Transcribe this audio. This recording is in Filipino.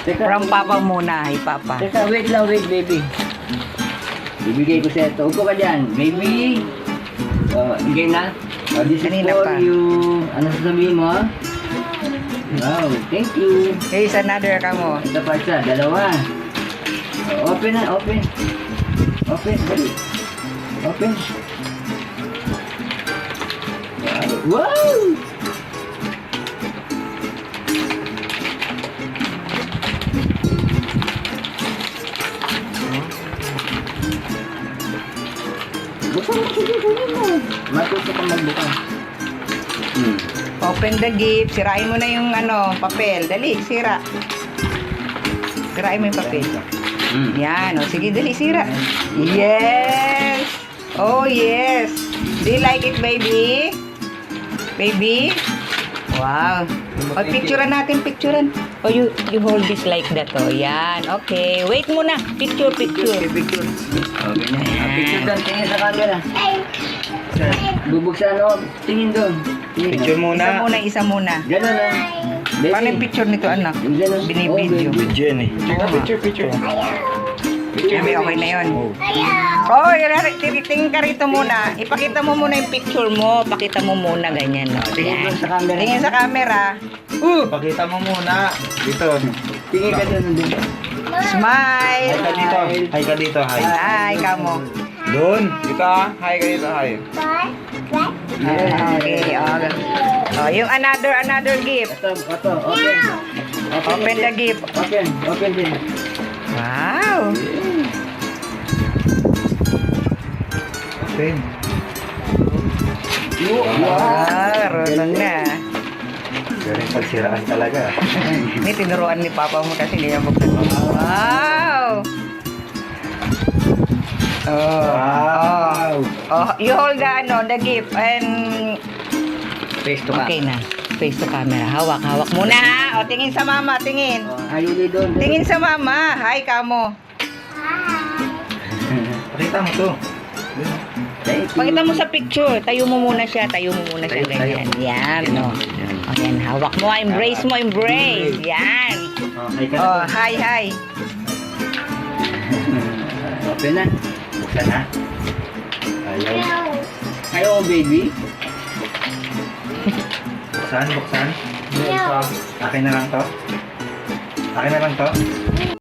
Teka, From Papa muna. Hi, Papa. teka, wait lang, wait, baby. Bibigay ko sa'yo ito. Upo ka dyan, baby. Bigay na. This is Kanina for pa. you. Ano sasabihin mo? Wow, thank you. Here's another ka mo. Ito pa isa, dalawa. Open na, open. Open, dali. Open. Wow! Buksan mo, sige, kunin mo. Matuto ka magbukas. Open the gift. Sirain mo na yung papel. Dali, sira. Sirain mo yung papel. Yan. O, sige, dali, sira. Yes! Oh, yes! Do you like it, baby? Baby? Wow. O, picturean natin, picturean. Oh, you hold this like that, oh. Yan. Okay. Wait muna. Picture, picture. Picture. Okay na. Picture doon, tingin sa camera. Bubuksan o, tingin doon. Tingin. Picture muna. Isa muna, isa muna. Gano'n lang. Baby. Paano yung picture nito, anak? Yung gano'n. Binibidyo. Oh, baby. Video yan eh. Picture. Okay na yun. Oh, tingin ka rito muna. Ipakita mo muna yung picture mo. Pakita mo muna, ganyan. No? Tingin doon sa camera. Tingin sa camera. Pakita mo muna. Dito. Tingin ka doon. Smile. Hi ka dito. Hi ka dito. Hi. Hi, kamo. Doon. Dito ah. Hi ka dito. Hi. Okay. Oh, yung another gift. Ito, open. Open the gift. Open din. Wow. Open. Marunong na. Pero yung pagsiraan talaga. Ini tinuruan ni Papa mo kasi hindi niya buksan. Wow. Wow. Oh, you hold the gift and Face to okay na. Face to camera. Hawak muna ha. O, tingin sa mama, tingin. Ayuli doon. Tingin sa mama. Hi, kamo. Pakita mo to. Pakita mo sa picture. Tayo mo muna siya. Ganyan. Yan, no. O, yan. Hawak mo. Embrace mo. Embrace. Yan. Hi ka Oh, na. hi. Open na. Buksan na. Ayaw. Ayaw, baby. Buksan. Akin na lang to.